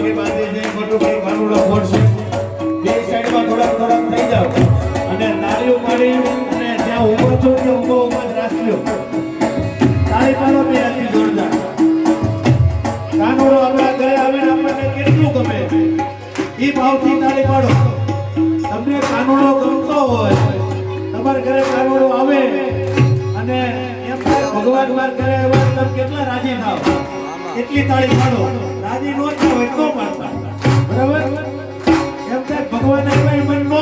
પગે બાંધી દે મોટું કાનુડો ફોડશે બે સાઈડમાં થોડાક થઈ જાવ અને તાળીઓ પાડી અને જ્યાં ઊભો છો ત્યાં ઊભો જ રાખજો તાળી પાડો બે હાથથી જોરદાર કાનુડો આપણા ઘરે આવીને આપણને કેટલું ગમે એ ભાવથી તાળી પાડો તમને કાનુડો ગમતો હોય તમારા ઘરે કાનુડો આવે અને એમ ભગવાન વાર કરે એવા તમે કેટલા રાજી થાવ એટલી તાળી પાડો રાજી ન થાવ એટલો પાડતા બરાબર એમ થાય ભગવાન આવ્યા મન ન